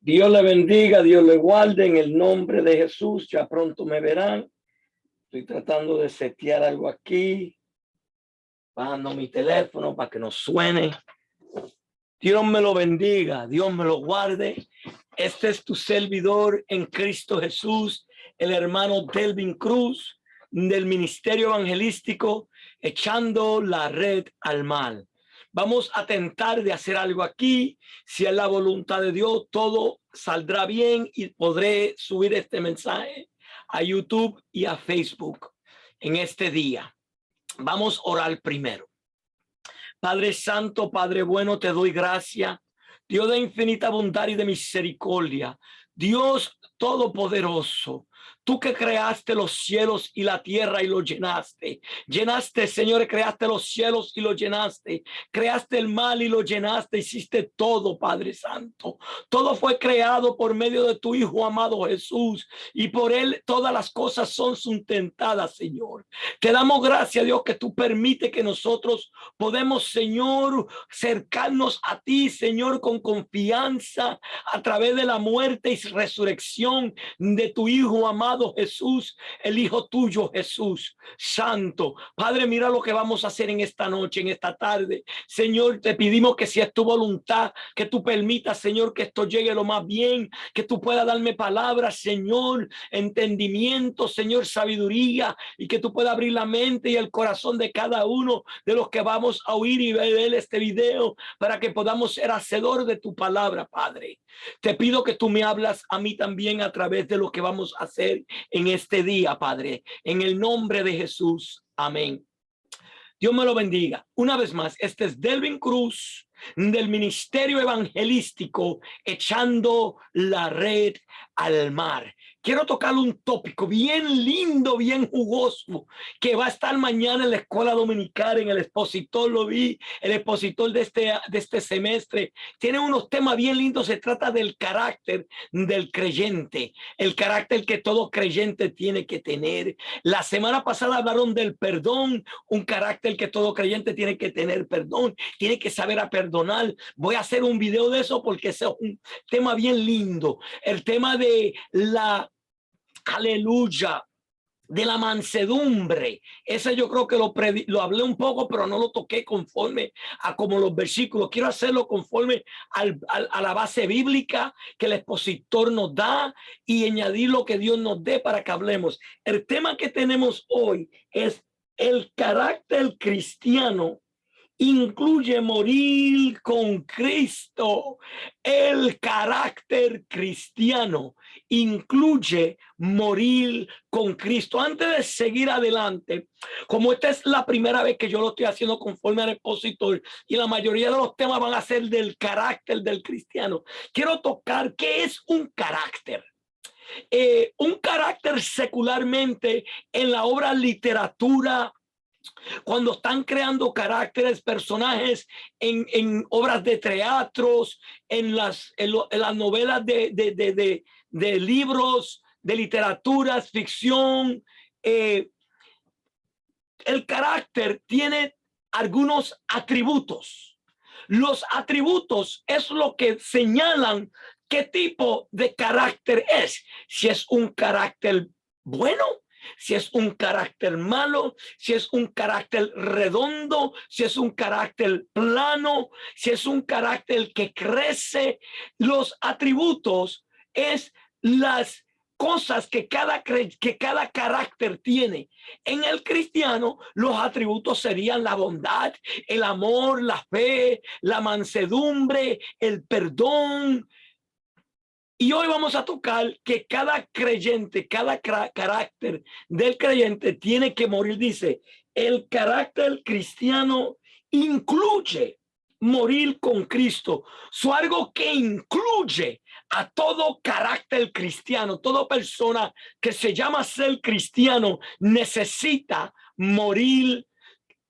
Dios le bendiga, Dios le guarde en el nombre de Jesús. Ya pronto me verán. Estoy tratando de setear algo aquí, bajando mi teléfono para que no suene. Dios me lo bendiga, Dios me lo guarde. Este es tu servidor en Cristo Jesús, el hermano Delvin Cruz, del Ministerio Evangelístico Echando la Red al Mar. Vamos a tentar de hacer algo aquí. Si es la voluntad de Dios, todo saldrá bien y podré subir este mensaje a YouTube y a Facebook en este día. Vamos a orar primero. Padre Santo, Padre bueno, te doy gracias. Dios de infinita bondad y de misericordia. Dios todopoderoso. Tú que creaste los cielos y la tierra y los llenaste. Llenaste, Señor, creaste los cielos y los llenaste. Creaste el mal y lo llenaste. Hiciste todo, Padre Santo. Todo fue creado por medio de tu Hijo amado Jesús. Y por él todas las cosas son sustentadas, Señor. Te damos gracias, Dios, que tú permites que nosotros podemos, Señor, acercarnos a ti, Señor, con confianza a través de la muerte y resurrección de tu Hijo amado Jesús, el Hijo tuyo, Jesús Santo. Padre, mira lo que vamos a hacer en esta noche, en esta tarde. Señor, te pedimos que si es tu voluntad, que tú permitas, Señor, que esto llegue lo más bien, que tú puedas darme palabras, Señor, entendimiento, Señor, sabiduría, y que tú puedas abrir la mente y el corazón de cada uno de los que vamos a oír y ver este video, para que podamos ser hacedores de tu palabra, Padre. Te pido que tú me hablas a mí también a través de lo que vamos a hacer en este día, Padre, en el nombre de Jesús. Amén. Dios me lo bendiga. Una vez más, este es Delvin Cruz del Ministerio Evangelístico Echando la Red al Mar. Quiero tocar un tópico bien lindo, bien jugoso, que va a estar mañana en la escuela dominical, en el expositor. Lo vi, el expositor de este semestre tiene unos temas bien lindos. Se trata del carácter del creyente, el carácter que todo creyente tiene que tener. La semana pasada hablaron del perdón, un carácter que todo creyente tiene que tener: perdón, tiene que saber a perdonar. Voy a hacer un video de eso porque ese es un tema bien lindo. El tema de la aleluya, de la mansedumbre. Ese yo creo que lo hablé un poco, pero no lo toqué conforme a como los versículos. Quiero hacerlo conforme a la base bíblica que el expositor nos da y añadir lo que Dios nos dé para que hablemos. El tema que tenemos hoy es: el carácter cristiano incluye morir con Cristo. El carácter cristiano incluye morir con Cristo. Antes de seguir adelante, como esta es la primera vez que yo lo estoy haciendo conforme al expositor y la mayoría de los temas van a ser del carácter del cristiano, quiero tocar qué es un carácter. Un carácter secularmente en la obra literatura, cuando están creando caracteres, personajes en obras de teatros, en las novelas de libros, de literaturas, ficción, el carácter tiene algunos atributos. Los atributos es lo que señalan qué tipo de carácter es. Si es un carácter bueno, si es un carácter malo, si es un carácter redondo, si es un carácter plano, si es un carácter que crece. Los atributos es las cosas que cada carácter tiene. En el cristiano, los atributos serían la bondad, el amor, la fe, la mansedumbre, el perdón. Y hoy vamos a tocar que cada creyente, cada carácter del creyente tiene que morir. Dice, el carácter cristiano incluye morir con Cristo. Algo que incluye a todo carácter cristiano. Toda persona que se llama ser cristiano necesita morir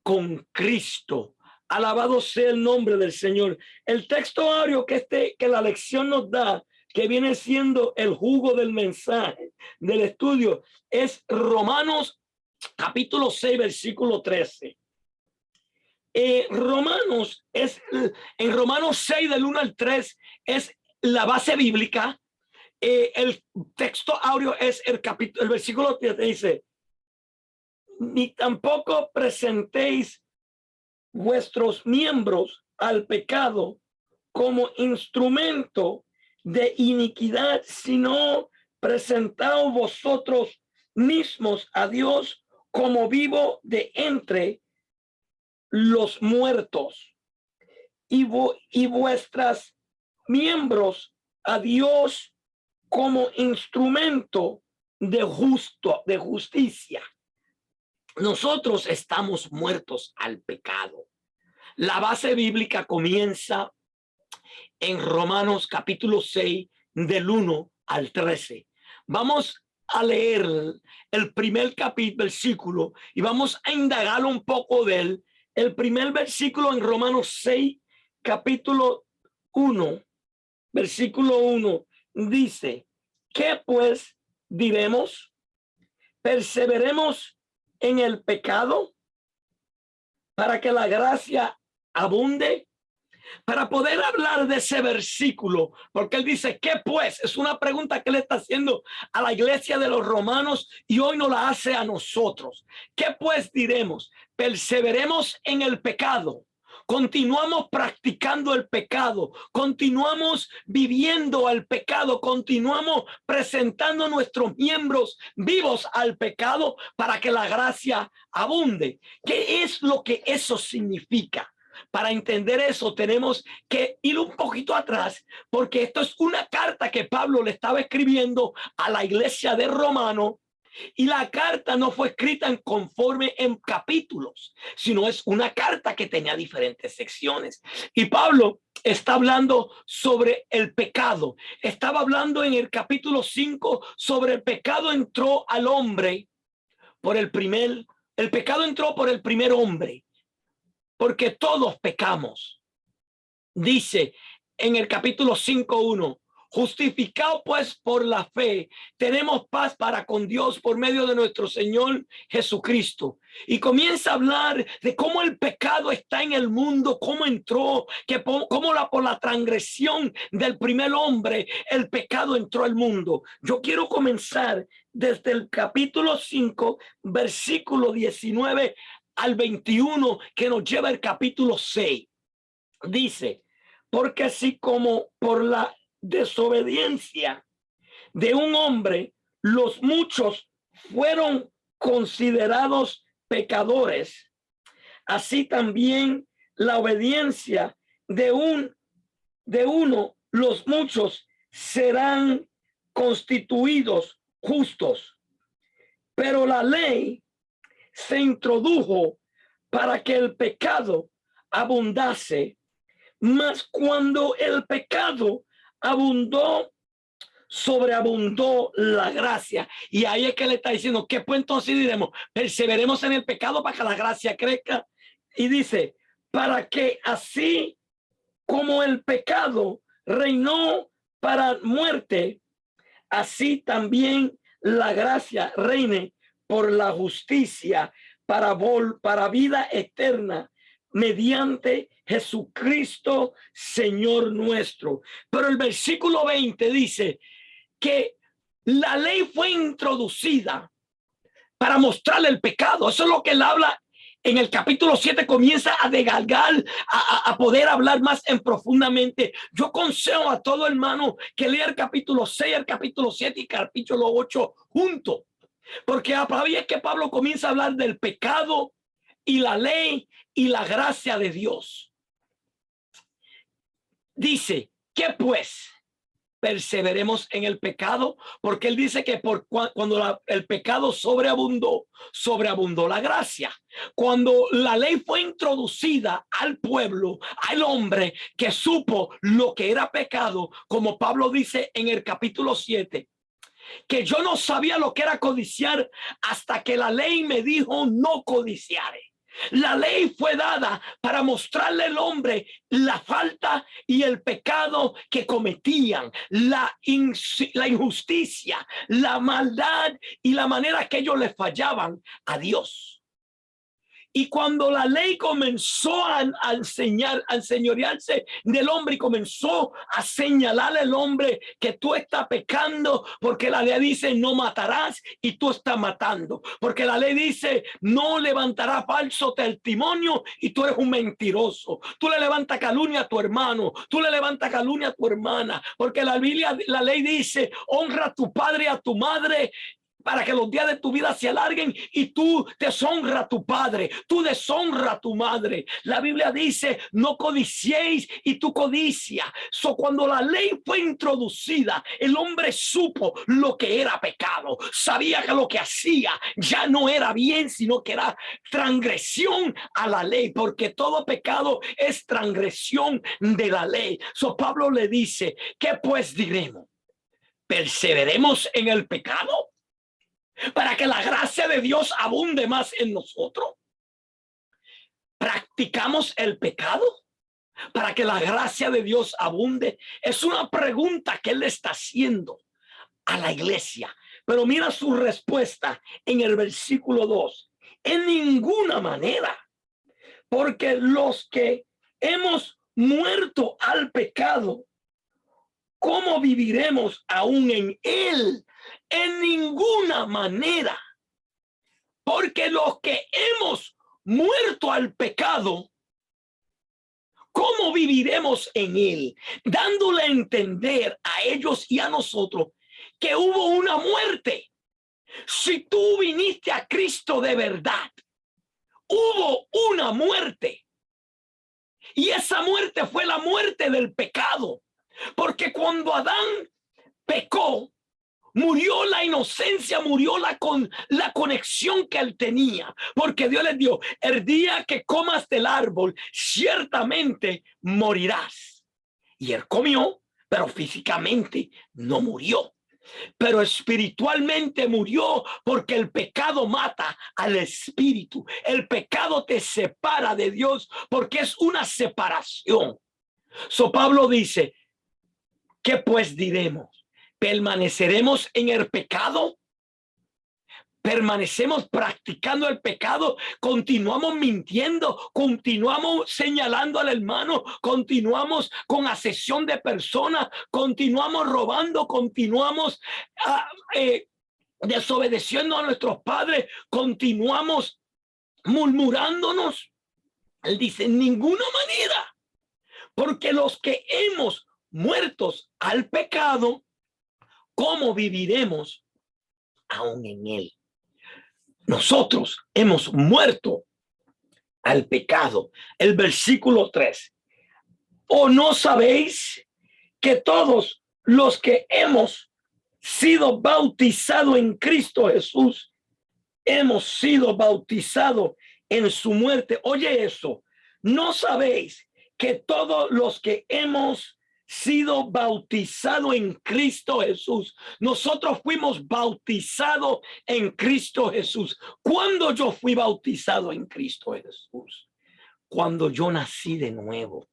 con Cristo. Alabado sea el nombre del Señor. El texto aéreo que la lección nos da, que viene siendo el jugo del mensaje, del estudio, es Romanos capítulo 6, versículo 13. En Romanos 6 del 1 al 3 es la base bíblica. El texto áureo es el versículo que dice: ni tampoco presentéis vuestros miembros al pecado como instrumento de iniquidad, sino presentaos vosotros mismos a Dios como vivo de entre los muertos, y vuestras miembros a Dios como instrumento de justicia. Nosotros estamos muertos al pecado. La base bíblica comienza en Romanos capítulo 6 del 1 al 13. Vamos a leer el primer versículo y vamos a indagar un poco de él. El primer versículo en Romanos 6 capítulo 1 versículo 1 dice: ¿qué pues diremos? ¿Perseveremos en el pecado para que la gracia abunde? Para poder hablar de ese versículo, porque él dice: ¿qué pues? Es una pregunta que le está haciendo a la iglesia de los romanos y hoy nos la hace a nosotros. ¿Qué pues diremos? ¿Perseveremos en el pecado? Continuamos practicando el pecado, continuamos viviendo el pecado, continuamos presentando nuestros miembros vivos al pecado para que la gracia abunde. ¿Qué es lo que eso significa? Para entender eso tenemos que ir un poquito atrás, porque esto es una carta que Pablo le estaba escribiendo a la iglesia de Romano. Y la carta no fue escrita en capítulos, sino es una carta que tenía diferentes secciones. Y Pablo está hablando sobre el pecado. Estaba hablando en el capítulo 5 sobre el pecado entró al hombre por el pecado entró por el primer hombre, porque todos pecamos. Dice en el capítulo 5:1: justificado pues por la fe, tenemos paz para con Dios por medio de nuestro Señor Jesucristo. Y comienza a hablar de cómo el pecado está en el mundo, cómo entró, cómo por la transgresión del primer hombre, el pecado entró al mundo. Yo quiero comenzar desde el capítulo 5, versículo 19 al 21, que nos lleva el capítulo 6. Dice: porque así como por la desobediencia de un hombre los muchos fueron considerados pecadores, así también la obediencia de uno los muchos serán constituidos justos. Pero la ley se introdujo para que el pecado abundase, mas cuando el pecado abundó, sobreabundó la gracia. Y ahí es que le está diciendo: ¿qué pues entonces diremos? Perseveremos en el pecado para que la gracia crezca. Y dice: para que así como el pecado reinó para muerte, así también la gracia reine por la justicia para vida eterna, mediante Jesucristo Señor nuestro. Pero el versículo 20 dice que la ley fue introducida para mostrarle el pecado. Eso es lo que él habla en el capítulo 7, comienza a degalgar, a poder hablar más en profundamente. Yo aconsejo a todo hermano que lea el capítulo 6, el capítulo 7 y el capítulo 8 juntos, porque a través que Pablo comienza a hablar del pecado y la ley y la gracia de Dios. Dice: ¿qué pues? Perseveremos en el pecado, porque él dice que cuando el pecado sobreabundó la gracia. Cuando la ley fue introducida al pueblo, al hombre que supo lo que era pecado, como Pablo dice en el capítulo 7, que yo no sabía lo que era codiciar hasta que la ley me dijo no codiciare. La ley fue dada para mostrarle al hombre la falta y el pecado que cometían, la injusticia, la maldad y la manera que ellos le fallaban a Dios. Y cuando la ley comenzó a enseñar, a enseñorearse del hombre y comenzó a señalar al hombre que tú estás pecando, porque la ley dice no matarás y tú estás matando, porque la ley dice no levantarás falso testimonio y tú eres un mentiroso, tú le levantas calumnia a tu hermano, tú le levantas calumnia a tu hermana, porque la Biblia, la ley dice honra a tu padre y a tu madre para que los días de tu vida se alarguen, y tú deshonra a tu padre, tú deshonra a tu madre. La Biblia dice no codiciéis y tú codicia. Cuando la ley fue introducida, el hombre supo lo que era pecado, sabía que lo que hacía ya no era bien, sino que era transgresión a la ley, porque todo pecado es transgresión de la ley. Pablo le dice, ¿qué pues diremos? ¿Perseveremos en el pecado para que la gracia de Dios abunde más en nosotros? ¿Practicamos el pecado para que la gracia de Dios abunde? Es una pregunta que él está haciendo a la iglesia. Pero mira su respuesta en el versículo 2. En ninguna manera, porque los que hemos muerto al pecado, ¿cómo viviremos aún en él? En ninguna manera, porque los que hemos muerto al pecado, ¿cómo viviremos en él? Dándole a entender a ellos y a nosotros que hubo una muerte. Si tú viniste a Cristo de verdad, hubo una muerte. Y esa muerte fue la muerte del pecado. Porque cuando Adán pecó, murió la inocencia, murió la conexión que él tenía, porque Dios les dio: el día que comas del árbol, ciertamente morirás. Y él comió, pero físicamente no murió, pero espiritualmente murió, porque el pecado mata al espíritu. El pecado te separa de Dios, porque es una separación. Pablo dice, ¿qué pues diremos? ¿Permaneceremos en el pecado? ¿Permanecemos practicando el pecado? ¿Continuamos mintiendo? ¿Continuamos señalando al hermano? ¿Continuamos con asesión de personas? ¿Continuamos robando? ¿Continuamos desobedeciendo a nuestros padres? ¿Continuamos murmurándonos? Él dice, en ninguna manera, porque los que hemos muertos al pecado, ¿cómo viviremos aún en él? Nosotros hemos muerto al pecado. El versículo 3. ¿O no sabéis que todos los que hemos sido bautizados en Cristo Jesús, hemos sido bautizados en su muerte? Oye eso. ¿No sabéis que todos los que hemos sido bautizado en Cristo Jesús, nosotros fuimos bautizados en Cristo Jesús? ¿Cuándo yo fui bautizado en Cristo Jesús? Cuando yo nací de nuevo,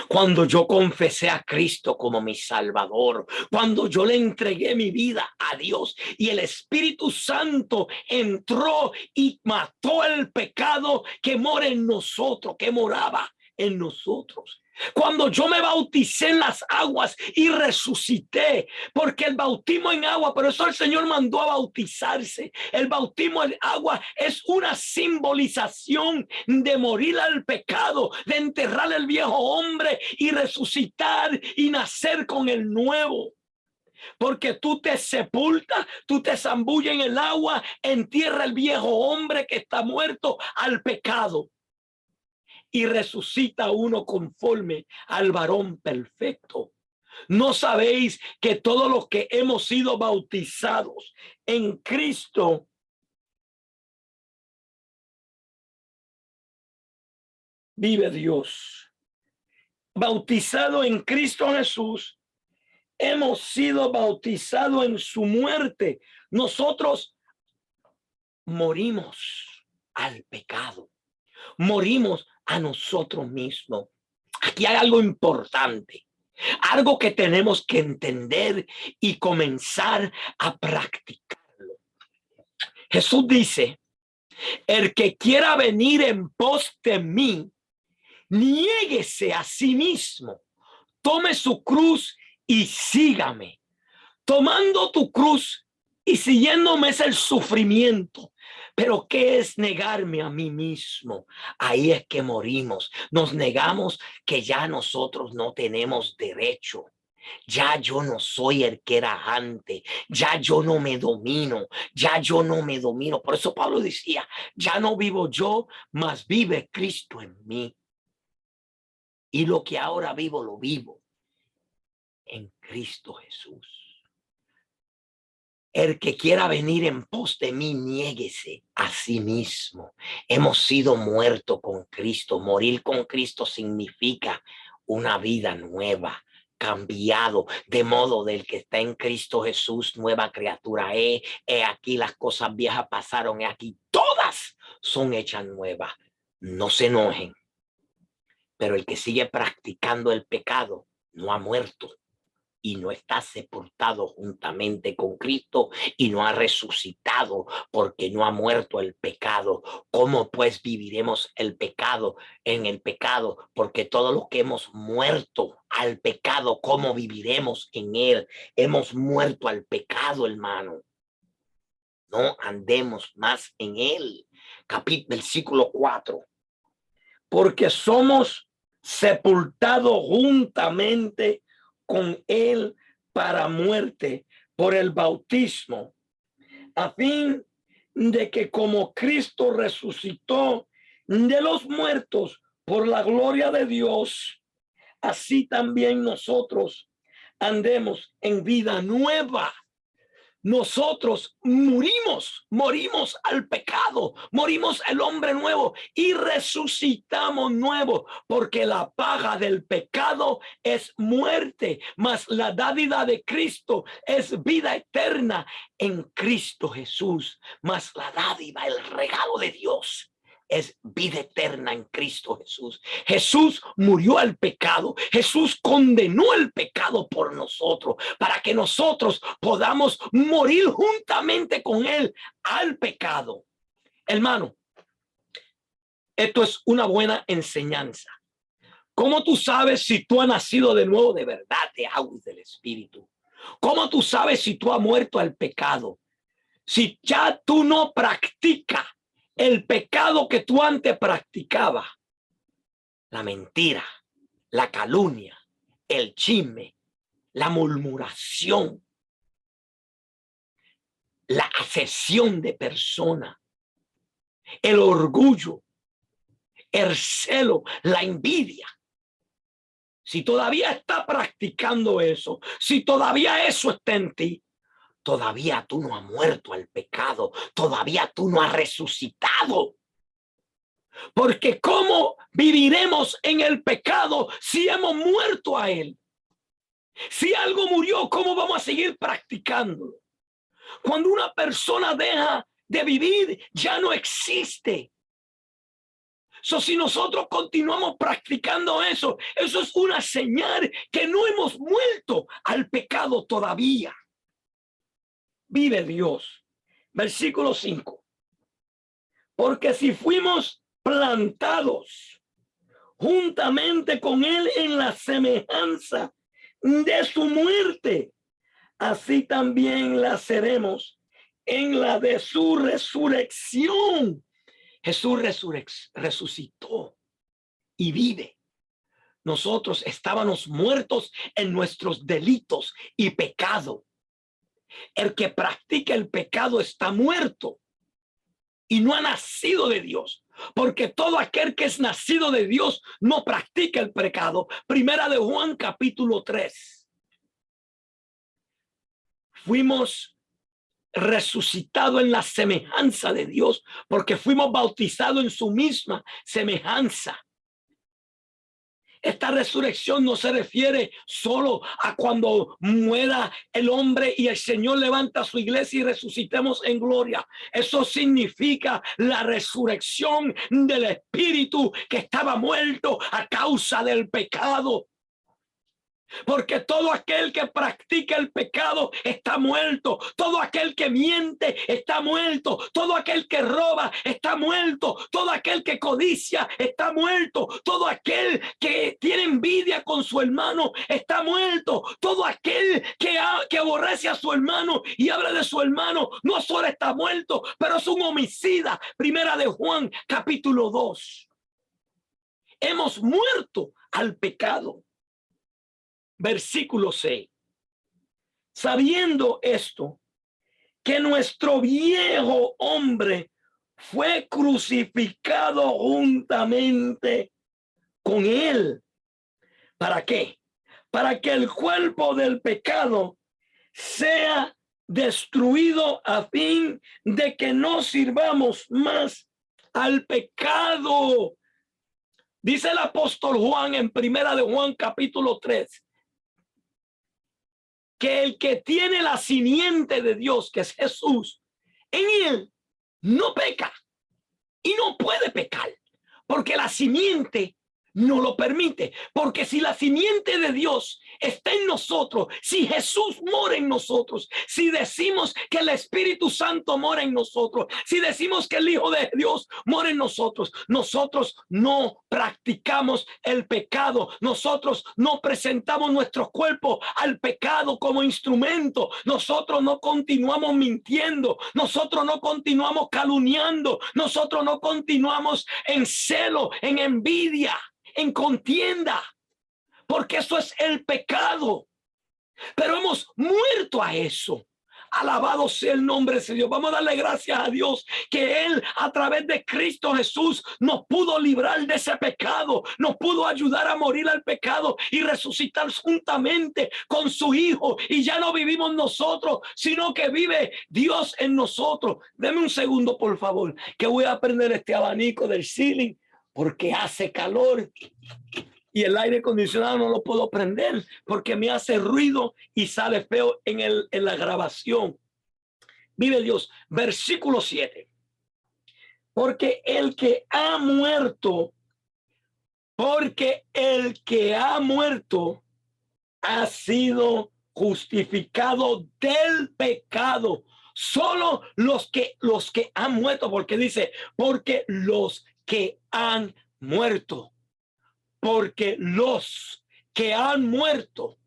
cuando yo confesé a Cristo como mi Salvador, cuando yo le entregué mi vida a Dios y el Espíritu Santo entró y mató el pecado que mora en nosotros, que moraba en nosotros. Cuando yo me bauticé en las aguas y resucité, porque el bautismo en agua, pero eso el Señor mandó a bautizarse. El bautismo en agua es una simbolización de morir al pecado, de enterrar el viejo hombre y resucitar y nacer con el nuevo. Porque tú te sepultas, tú te zambulles en el agua, entierra el viejo hombre que está muerto al pecado, y resucita uno conforme al varón perfecto. ¿No sabéis que todos los que hemos sido bautizados en Cristo vive Dios? Bautizado en Cristo Jesús, hemos sido bautizados en su muerte. Nosotros morimos al pecado, morimos a nosotros mismos. Aquí hay algo importante, algo que tenemos que entender y comenzar a practicarlo. Jesús dice El que quiera venir en pos de mí, niéguese a sí mismo, tome su cruz y sígame. Tomando tu cruz y siguiéndome es el sufrimiento. Pero ¿qué es negarme a mí mismo? Ahí es que morimos. Nos negamos que ya nosotros no tenemos derecho. Ya yo no soy el que era antes. Ya yo no me domino. Ya yo no me domino. Por eso Pablo decía, ya no vivo yo, mas vive Cristo en mí. Y lo que ahora vivo, lo vivo en Cristo Jesús. El que quiera venir en pos de mí, niéguese a sí mismo. Hemos sido muertos con Cristo. Morir con Cristo significa una vida nueva, cambiado, de modo del que está en Cristo Jesús, nueva criatura. He aquí las cosas viejas pasaron, he aquí todas son hechas nuevas. No se enojen, pero el que sigue practicando el pecado no ha muerto y no está sepultado juntamente con Cristo y no ha resucitado porque no ha muerto el pecado. ¿Cómo pues viviremos el pecado en el pecado? Porque todos los que hemos muerto al pecado, ¿cómo viviremos en él? Hemos muerto al pecado, hermano. No andemos más en él. Versículo 4. Porque somos sepultados juntamente con él para muerte por el bautismo, a fin de que como Cristo resucitó de los muertos por la gloria de Dios, así también nosotros andemos en vida nueva. Nosotros morimos al pecado, morimos al hombre nuevo y resucitamos nuevo, porque la paga del pecado es muerte, mas la dádiva de Cristo es vida eterna en Cristo Jesús. Mas la dádiva, el regalo de Dios, es vida eterna en Cristo Jesús. Jesús murió al pecado. Jesús condenó el pecado por nosotros para que nosotros podamos morir juntamente con él al pecado. Hermano, esto es una buena enseñanza. ¿Cómo tú sabes si tú has nacido de nuevo de verdad, de agua y del Espíritu? ¿Cómo tú sabes si tú has muerto al pecado? Si ya tú no practicas el pecado que tú antes practicabas, la mentira, la calumnia, el chisme, la murmuración, la asesión de persona, el orgullo, el celo, la envidia. Si todavía está practicando eso, si todavía eso está en ti, todavía tú no has muerto al pecado, todavía tú no has resucitado. Porque ¿cómo viviremos en el pecado si hemos muerto a él? Si algo murió, ¿cómo vamos a seguir practicándolo? Cuando una persona deja de vivir, ya no existe. Si nosotros continuamos practicando eso, eso es una señal que no hemos muerto al pecado todavía. Vive Dios. Versículo 5. Porque si fuimos plantados juntamente con él en la semejanza de su muerte, así también la seremos en la de su resurrección. Jesús resucitó y vive. Nosotros estábamos muertos en nuestros delitos y pecado. El que practica el pecado está muerto y no ha nacido de Dios, porque todo aquel que es nacido de Dios no practica el pecado. Primera de Juan capítulo 3. Fuimos resucitados en la semejanza de Dios, porque fuimos bautizados en su misma semejanza. Esta resurrección no se refiere solo a cuando muera el hombre y el Señor levanta su iglesia y resucitemos en gloria. Eso significa la resurrección del espíritu que estaba muerto a causa del pecado. Porque todo aquel que practica el pecado está muerto. Todo aquel que miente está muerto. Todo aquel que roba está muerto. Todo aquel que codicia está muerto. Todo aquel que tiene envidia con su hermano está muerto. Todo aquel que aborrece a su hermano y habla de su hermano no solo está muerto, pero es un homicida. Primera de Juan, capítulo 2. Hemos muerto al pecado. Versículo 6. Sabiendo esto, que nuestro viejo hombre fue crucificado juntamente con él. ¿Para qué? Para que el cuerpo del pecado sea destruido a fin de que no sirvamos más al pecado. Dice el apóstol Juan en Primera de Juan capítulo 3. Que el que tiene la simiente de Dios, que es Jesús, en él no peca y no puede pecar, porque la simiente no lo permite. Porque si la simiente de Dios está en nosotros, si Jesús mora en nosotros, si decimos que el Espíritu Santo mora en nosotros, si decimos que el Hijo de Dios mora en nosotros, nosotros no practicamos el pecado. Nosotros no presentamos nuestro cuerpo al pecado como instrumento. Nosotros no continuamos mintiendo. Nosotros no continuamos calumniando. Nosotros no continuamos en celo, en envidia, en contienda, porque eso es el pecado. Pero hemos muerto a eso. Alabado sea el nombre de Dios. Vamos a darle gracias a Dios que Él a través de Cristo Jesús nos pudo librar de ese pecado, nos pudo ayudar a morir al pecado y resucitar juntamente con su Hijo. Y ya no vivimos nosotros, sino que vive Dios en nosotros. Deme un segundo, por favor, que voy a prender este abanico del ceiling porque hace calor. Y el aire acondicionado no lo puedo prender porque me hace ruido y sale feo en la grabación. Vive Dios. Versículo 7. Porque el que ha muerto ha sido justificado del pecado. Solo los que han muerto, porque dice, porque los que han muerto. Porque los que han muerto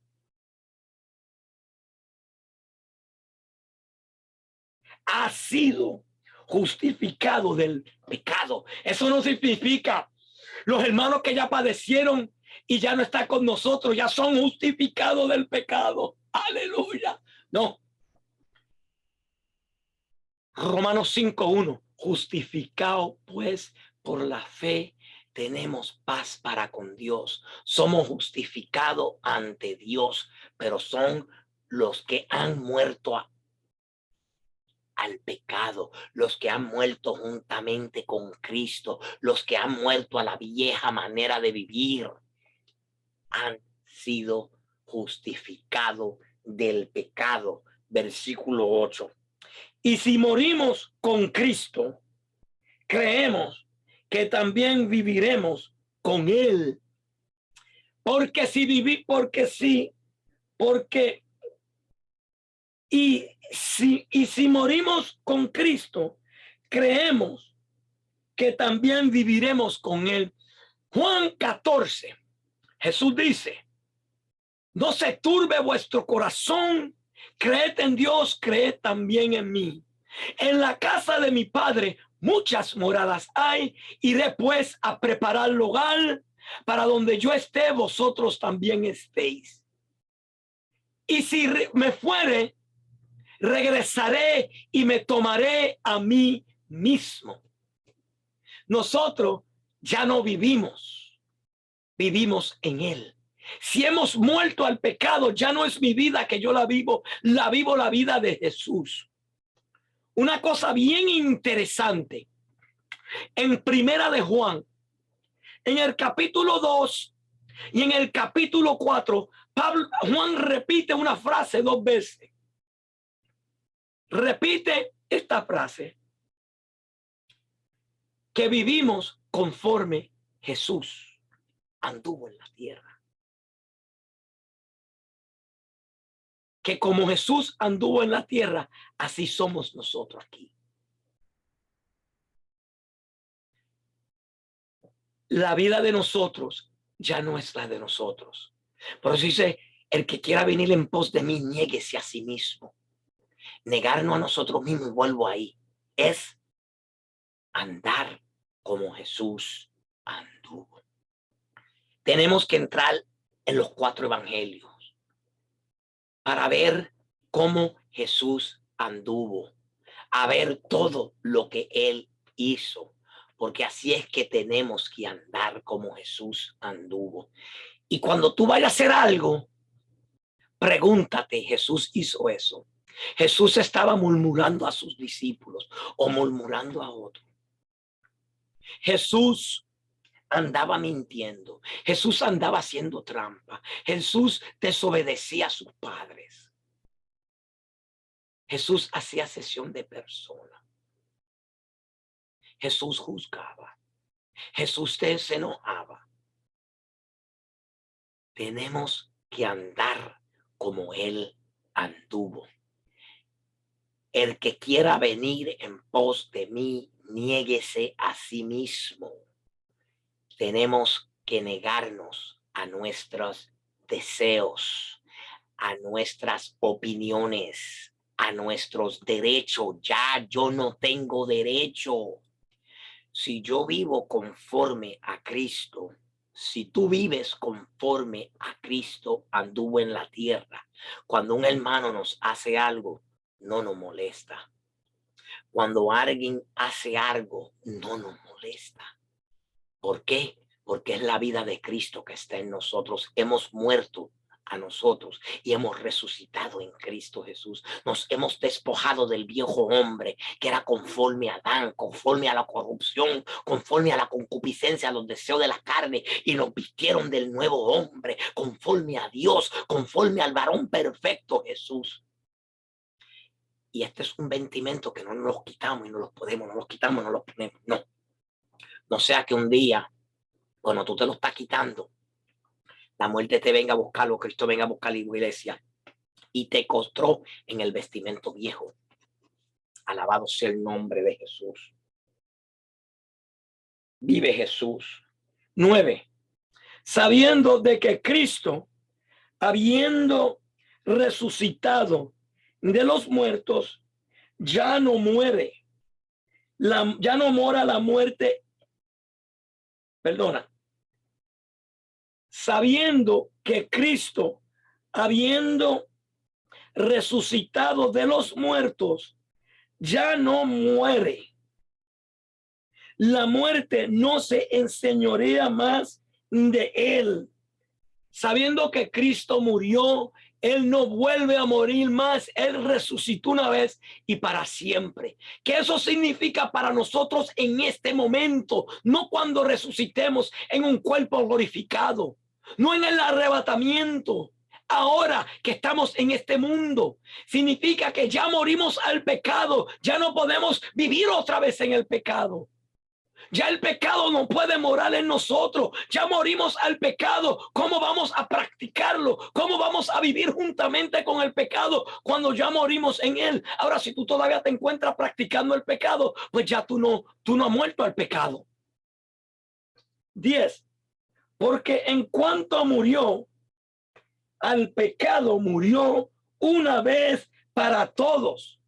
ha sido justificado del pecado. Eso no significa los hermanos que ya padecieron y ya no están con nosotros, ya son justificados del pecado. Aleluya. No. Romanos 5:1. Justificado pues por la fe tenemos paz para con Dios. Somos justificados ante Dios, pero son los que han muerto al pecado, los que han muerto juntamente con Cristo, los que han muerto a la vieja manera de vivir, han sido justificados del pecado. Versículo 8. Y si morimos con Cristo, creemos que también viviremos con Él. Porque si viví, y si morimos con Cristo, creemos que también viviremos con Él. Juan 14, Jesús dice, no se turbe vuestro corazón, creed en Dios, creed también en mí. En la casa de mi Padre muchas moradas hay, iré pues a preparar lugar para donde yo esté, vosotros también estéis. Y si me fuere, regresaré y me tomaré a mí mismo. Nosotros ya no vivimos en Él. Si hemos muerto al pecado, ya no es mi vida que yo la vivo la vida de Jesús. Una cosa bien interesante, en Primera de Juan, en el capítulo 2 y en el capítulo 4, Juan repite una frase 2 veces. Repite esta frase, que vivimos conforme Jesús anduvo en la tierra. que como Jesús anduvo en la tierra, así somos nosotros aquí. La vida de nosotros ya no es la de nosotros. Por eso dice, el que quiera venir en pos de mí, niéguese a sí mismo. Negarnos a nosotros mismos, y vuelvo ahí, es andar como Jesús anduvo. Tenemos que entrar en los 4 evangelios para ver cómo Jesús anduvo, a ver todo lo que él hizo, porque así es que tenemos que andar como Jesús anduvo. Y cuando tú vayas a hacer algo, pregúntate, ¿Jesús hizo eso? Jesús estaba murmurando a sus discípulos o murmurando a otros. Jesús andaba mintiendo. Jesús andaba haciendo trampa. Jesús desobedecía a sus padres. Jesús hacía sesión de persona. Jesús juzgaba. Jesús se enojaba. Tenemos que andar como él anduvo. El que quiera venir en pos de mí, niéguese a sí mismo. Tenemos que negarnos a nuestros deseos, a nuestras opiniones, a nuestros derechos. Ya yo no tengo derecho. Si yo vivo conforme a Cristo, si tú vives conforme a Cristo anduvo en la tierra, cuando un hermano nos hace algo, no nos molesta. Cuando alguien hace algo, no nos molesta. ¿Por qué? Porque es la vida de Cristo que está en nosotros. Hemos muerto a nosotros y hemos resucitado en Cristo Jesús. Nos hemos despojado del viejo hombre que era conforme a Adán, conforme a la corrupción, conforme a la concupiscencia, a los deseos de la carne, y nos vistieron del nuevo hombre, conforme a Dios, conforme al varón perfecto Jesús. Y este es un vestimento que no nos los quitamos y no los podemos, no los quitamos, no los ponemos. No. No sea que un día, cuando tú te lo estás quitando, la muerte te venga a buscarlo, Cristo venga a buscar la iglesia y te costró en el vestimento viejo. Alabado sea el nombre de Jesús. Vive Jesús. 9. Sabiendo de que Cristo, habiendo resucitado de los muertos, ya no muere. Ya no mora la muerte. Perdona. Sabiendo que Cristo, habiendo resucitado de los muertos, ya no muere. La muerte no se enseñorea más de él. Sabiendo que Cristo murió, él no vuelve a morir más. Él resucitó una vez y para siempre. ¿Qué eso significa para nosotros en este momento? No cuando resucitemos en un cuerpo glorificado, no en el arrebatamiento. Ahora que estamos en este mundo, significa que ya morimos al pecado. Ya no podemos vivir otra vez en el pecado. Ya el pecado no puede morar en nosotros. Ya morimos al pecado. ¿Cómo vamos a practicarlo? ¿Cómo vamos a vivir juntamente con el pecado cuando ya morimos en él? Ahora, si tú todavía te encuentras practicando el pecado, pues ya tú no has muerto al pecado. 10. Porque en cuanto murió al pecado, murió una vez para todos.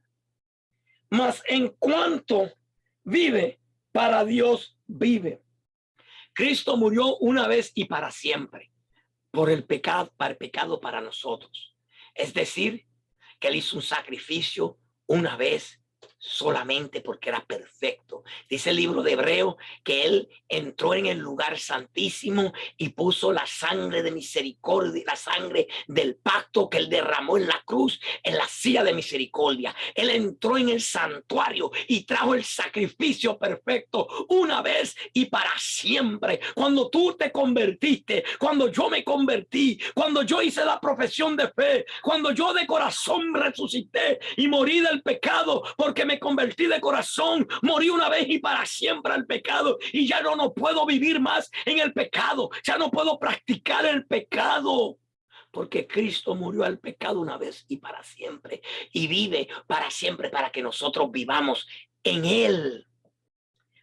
Mas en cuanto vive, para Dios vive. Cristo murió una vez y para siempre por el pecado para nosotros. Es decir, que él hizo un sacrificio una vez solamente porque era perfecto. Dice el libro de Hebreo que él entró en el lugar santísimo y puso la sangre de misericordia, la sangre del pacto que él derramó en la cruz, en la silla de misericordia. Él entró en el santuario y trajo el sacrificio perfecto una vez y para siempre. Cuando tú te convertiste, cuando yo me convertí, cuando yo hice la profesión de fe, cuando yo de corazón resucité y morí del pecado, porque me convertí de corazón, morí una vez y para siempre al pecado, y ya no puedo vivir más en el pecado, ya no puedo practicar el pecado, porque Cristo murió al pecado una vez y para siempre, y vive para siempre para que nosotros vivamos en él.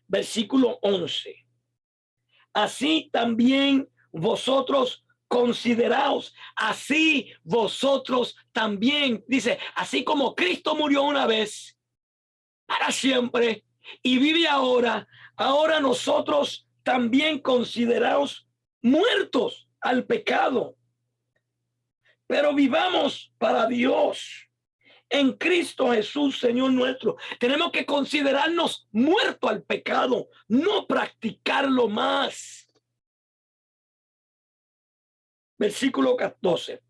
Versículo 11. Así también vosotros consideraos, así vosotros también, dice, así como Cristo murió una vez para siempre y vive ahora, ahora nosotros también consideraos muertos al pecado, pero vivamos para Dios en Cristo Jesús, Señor nuestro. Tenemos que considerarnos muertos al pecado, no practicarlo más. Versículo 14.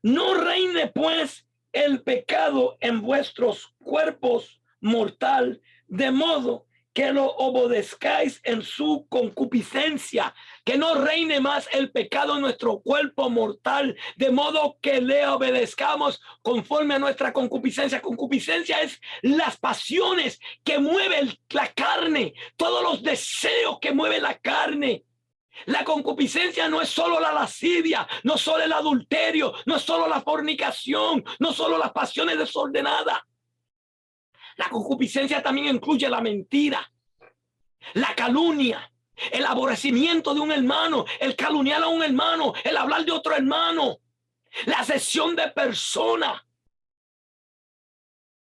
No reine pues el pecado en vuestros cuerpos mortal, de modo que lo obedezcáis en su concupiscencia, que no reine más el pecado en nuestro cuerpo mortal, de modo que le obedezcamos conforme a nuestra concupiscencia. Concupiscencia es las pasiones que mueven la carne, todos los deseos que mueve la carne. La concupiscencia no es solo la lascivia, no solo el adulterio, no es solo la fornicación, no solo las pasiones desordenadas. La concupiscencia también incluye la mentira, la calumnia, el aborrecimiento de un hermano, el calumniar a un hermano, el hablar de otro hermano, la secesión de persona,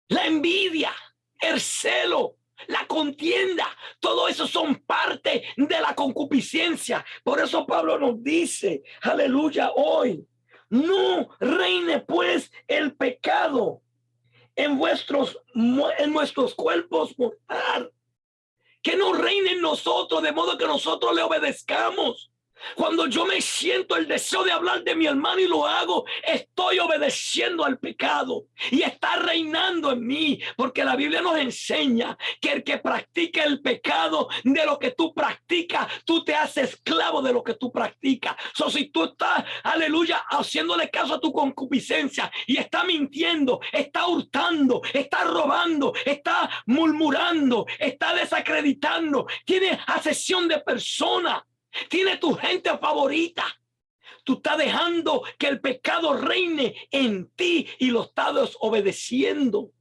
la envidia, el celo, la contienda. Todo eso son parte de la concupiscencia. Por eso Pablo nos dice, aleluya, hoy, no reine pues el pecado en nuestros cuerpos mortal, que no reine en nosotros, de modo que nosotros le obedezcamos. Cuando yo me siento el deseo de hablar de mi hermano y lo hago, estoy obedeciendo al pecado y está reinando en mí, porque la Biblia nos enseña que el que practica el pecado de lo que tú practicas, tú te haces esclavo de lo que tú practicas. Si tú estás, aleluya, haciéndole caso a tu concupiscencia y está mintiendo, está hurtando, está robando, está murmurando, está desacreditando, tiene asesión de personas, tiene tu gente favorita, tú estás dejando que el pecado reine en ti y lo estás obedeciendo.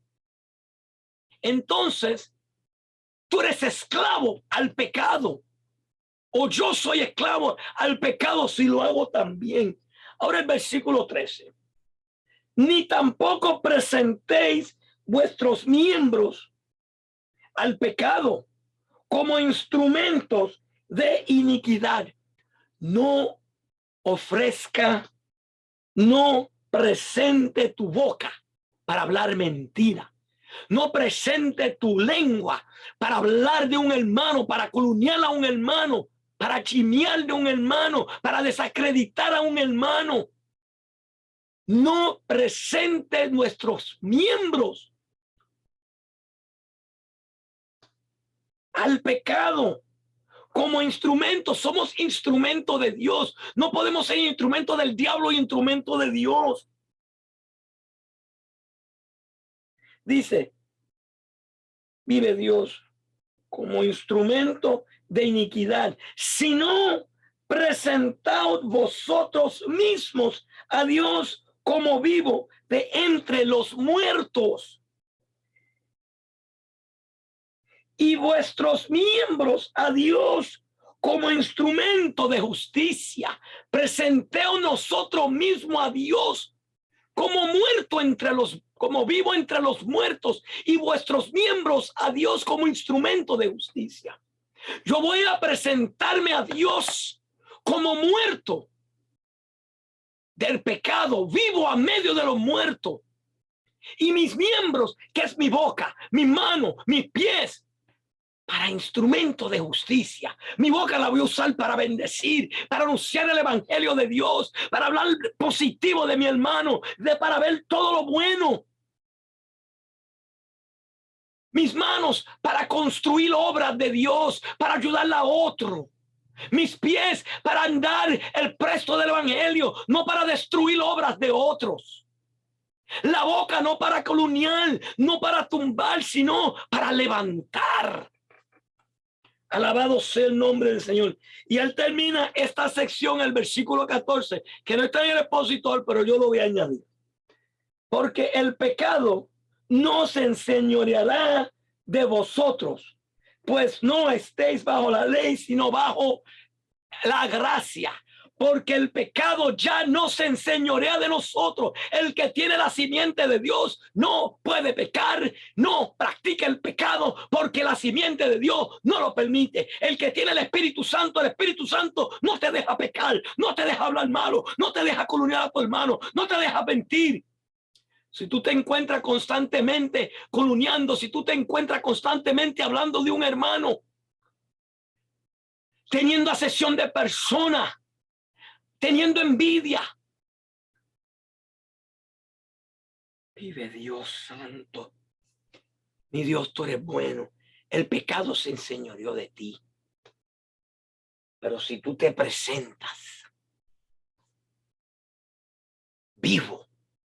Entonces, tú eres esclavo al pecado, o yo soy esclavo al pecado si lo hago también. Ahora el versículo 13. Ni tampoco presentéis vuestros miembros al pecado como instrumentos de iniquidad. No ofrezca, no presente tu boca para hablar mentira. No presente tu lengua para hablar de un hermano, para calumniar a un hermano, para chismear de un hermano, para desacreditar a un hermano. No presente nuestros miembros al pecado como instrumentos. Somos instrumento de Dios. No podemos ser instrumento del diablo y instrumento de Dios. Dice, vive Dios, como instrumento de iniquidad, sino presentaos vosotros mismos a Dios como vivo de entre los muertos, y vuestros miembros a Dios como instrumento de justicia. Presenteo nosotros mismos a Dios como muerto como vivo entre los muertos, y vuestros miembros a Dios como instrumento de justicia. Yo voy a presentarme a Dios como muerto del pecado, vivo a medio de los muertos, y mis miembros, que es mi boca, mi mano, mis pies, para instrumento de justicia. Mi boca la voy a usar para bendecir, para anunciar el evangelio de Dios, para hablar positivo de mi hermano, para ver todo lo bueno. Mis manos para construir obras de Dios, para ayudar a otro. Mis pies para andar el presto del evangelio, no para destruir obras de otros. La boca no para calumniar, no para tumbar, sino para levantar. Alabado sea el nombre del Señor. Y él termina esta sección, el versículo 14, que no está en el expositor, pero yo lo voy a añadir. Porque el pecado no se enseñoreará de vosotros, pues no estéis bajo la ley, sino bajo la gracia. Porque el pecado ya no se enseñorea de nosotros. El que tiene la simiente de Dios no puede pecar, no practica el pecado, porque la simiente de Dios no lo permite. El que tiene el Espíritu Santo no te deja pecar, no te deja hablar malo, no te deja calumniar a tu hermano, no te deja mentir. Si tú te encuentras constantemente calumniando, si tú te encuentras constantemente hablando de un hermano, teniendo asesión de personas, teniendo envidia, vive Dios santo. Mi Dios, tú eres bueno. El pecado se enseñoreó de ti. Pero si tú te presentas vivo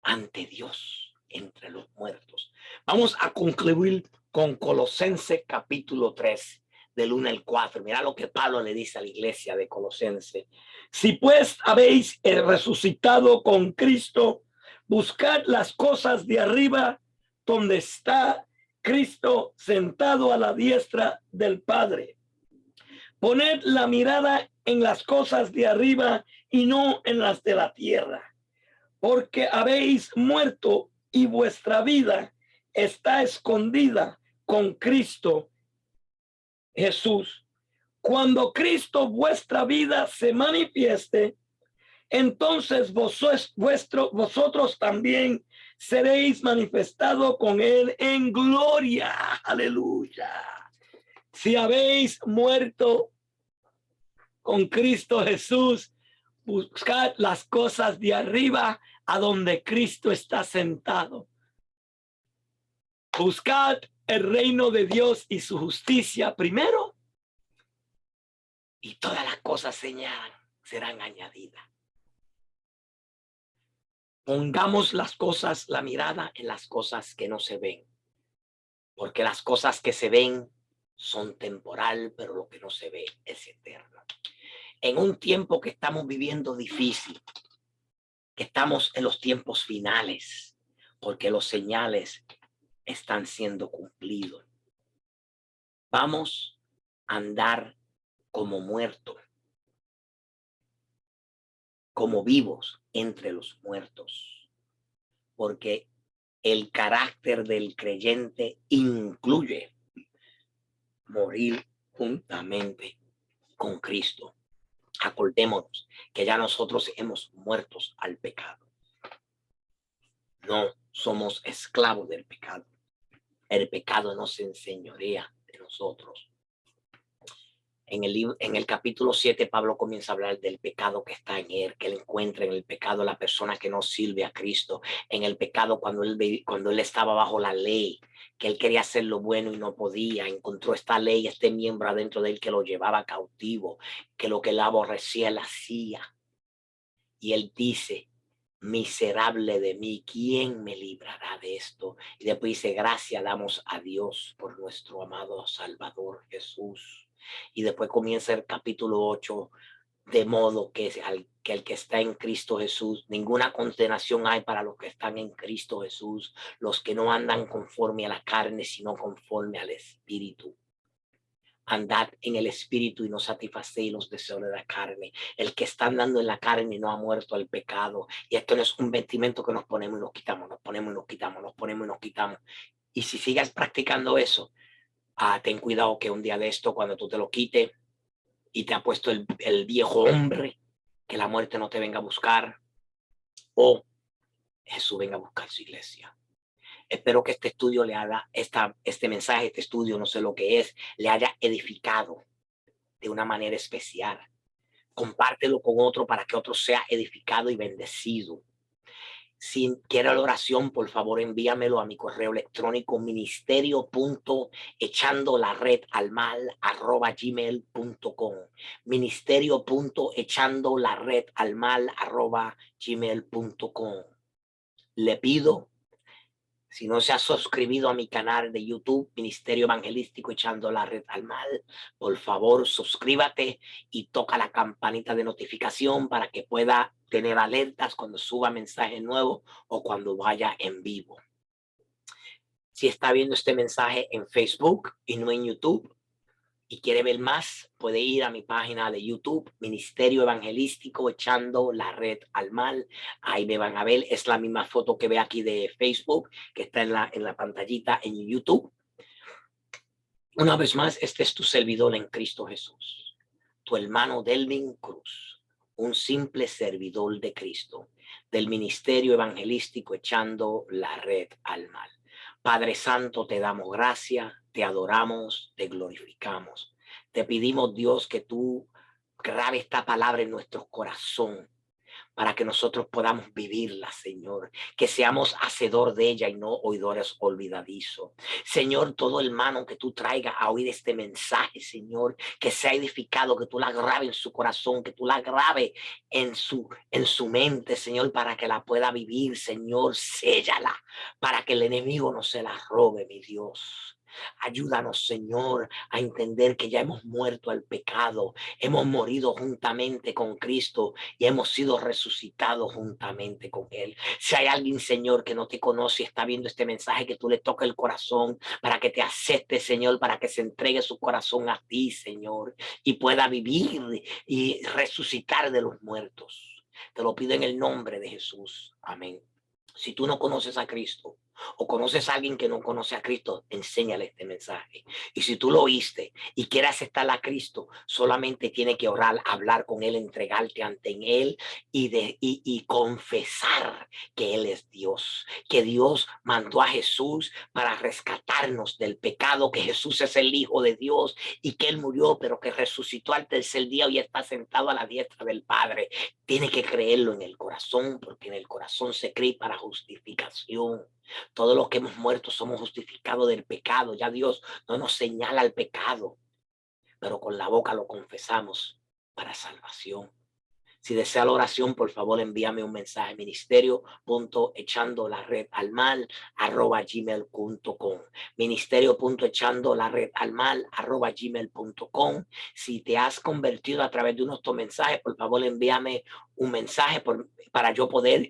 ante Dios entre los muertos. Vamos a concluir con Colosenses capítulo 3, del 1 al 4. Mira lo que Pablo le dice a la iglesia de Colosenses. Si pues habéis resucitado con Cristo, buscad las cosas de arriba, donde está Cristo sentado a la diestra del Padre. Poned la mirada en las cosas de arriba y no en las de la tierra, porque habéis muerto y vuestra vida está escondida con Cristo Jesús. Cuando Cristo vuestra vida se manifieste, entonces vosotros también seréis manifestados con él en gloria. Aleluya. Si habéis muerto con Cristo Jesús, buscad las cosas de arriba, a donde Cristo está sentado. Buscad el reino de Dios y su justicia primero, y todas las cosas serán añadidas. Pongamos la mirada en las cosas que no se ven, porque las cosas que se ven son temporal, pero lo que no se ve es eterno. En un tiempo que estamos viviendo difícil, que estamos en los tiempos finales, porque los señales están siendo cumplidos. Vamos a andar como muertos, como vivos entre los muertos, porque el carácter del creyente incluye morir juntamente con Cristo. Acordémonos que ya nosotros hemos muerto al pecado. No somos esclavos del pecado. El pecado no se enseñorea de nosotros. En el capítulo 7, Pablo comienza a hablar del pecado que está en él, que él encuentra en el pecado la persona que no sirve a Cristo, en el pecado cuando él estaba bajo la ley, que él quería hacer lo bueno y no podía, encontró esta ley, este miembro adentro de él que lo llevaba cautivo, que lo que él aborrecía él hacía. Y él dice, miserable de mí, ¿quién me librará de esto? Y después dice, gracias damos a Dios por nuestro amado Salvador Jesús. Y después comienza el capítulo 8, de modo que el que está en Cristo Jesús, ninguna condenación hay para los que están en Cristo Jesús, los que no andan conforme a la carne, sino conforme al Espíritu. Andad en el Espíritu y no satisfacéis los deseos de la carne. El que está andando en la carne no ha muerto al pecado. Y esto no es un vestimento que nos ponemos y nos quitamos, nos ponemos y nos quitamos, nos ponemos y nos quitamos. Y si sigas practicando eso, ten cuidado que un día de esto, cuando tú te lo quites y te ha puesto el viejo hombre, que la muerte no te venga a buscar, o Jesús venga a buscar su iglesia. Espero que este estudio le haga, este mensaje, este estudio, no sé lo que es, le haya edificado de una manera especial. Compártelo con otro para que otro sea edificado y bendecido. Si quiere la oración, por favor envíamelo a mi correo electrónico ministerio.echandolaredalmal@gmail.com ministerio.echandolaredalmal@gmail.com. Le pido Si no se ha suscribido a mi canal de YouTube, Ministerio Evangelístico Echando la Red al Mal, por favor suscríbete y toca la campanita de notificación para que pueda tener alertas cuando suba mensaje nuevo o cuando vaya en vivo. Si está viendo este mensaje en Facebook y no en YouTube y quiere ver más, puede ir a mi página de YouTube, Ministerio Evangelístico Echando la Red al Mal. Ahí me van a ver. Es la misma foto que ve aquí de Facebook, que está en la pantallita en YouTube. Una vez más, este es tu servidor en Cristo Jesús, tu hermano Delvin Cruz, un simple servidor de Cristo, del Ministerio Evangelístico Echando la Red al Mal. Padre Santo, te damos gracias, te adoramos, te glorificamos. Te pedimos, Dios, que tú grabe esta palabra en nuestro corazón para que nosotros podamos vivirla, Señor, que seamos hacedor de ella y no oidores olvidadizos. Señor, todo hermano que tú traigas a oír este mensaje, Señor, que sea edificado, que tú la grabe en su corazón, que tú la grabe en su mente, Señor, para que la pueda vivir, Señor, séllala, para que el enemigo no se la robe, mi Dios. Ayúdanos, Señor, a entender que ya hemos muerto al pecado, hemos morido juntamente con Cristo y hemos sido resucitados juntamente con Él. Si hay alguien, Señor, que no te conoce y está viendo este mensaje, que tú le toques el corazón para que te acepte, Señor, para que se entregue su corazón a ti, Señor, y pueda vivir y resucitar de los muertos. Te lo pido en el nombre de Jesús. Amén. Si tú no conoces a Cristo o conoces a alguien que no conoce a Cristo, enséñale este mensaje. Y si tú lo oíste y quieres aceptar a Cristo, solamente tiene que orar, hablar con Él, entregarte ante Él y confesar que Él es Dios, que Dios mandó a Jesús para rescatarnos del pecado, que Jesús es el Hijo de Dios y que Él murió, pero que resucitó al tercer día y está sentado a la diestra del Padre. Tiene que creerlo en el corazón, porque en el corazón se cree para justificación. Todos los que hemos muerto somos justificados del pecado. Ya Dios no nos señala el pecado, pero con la boca lo confesamos para salvación. Si desea la oración, por favor envíame un mensaje: ministerio.echando-la-red-al-mal@gmail.com, ministerio.echando-la-red-al-mal@gmail.com. Si te has convertido a través de uno de estos mensajes, por favor envíame un mensaje para yo poder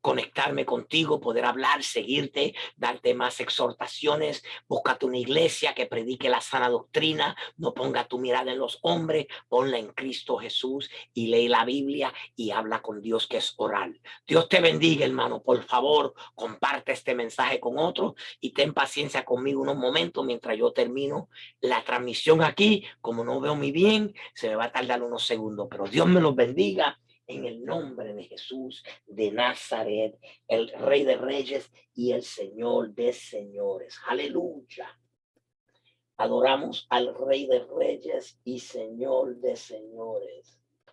conectarme contigo, poder hablar, seguirte, darte más exhortaciones. Búscate una iglesia que predique la sana doctrina, no ponga tu mirada en los hombres, ponla en Cristo Jesús y lee la Biblia y habla con Dios, que es oral. Dios te bendiga, hermano. Por favor, comparte este mensaje con otros y ten paciencia conmigo unos momentos mientras yo termino la transmisión aquí. Como no veo muy bien, se me va a tardar unos segundos, pero Dios me los bendiga en el nombre de Jesús de Nazaret, el Rey de Reyes y el Señor de Señores. Aleluya. Adoramos al Rey de Reyes y Señor de Señores.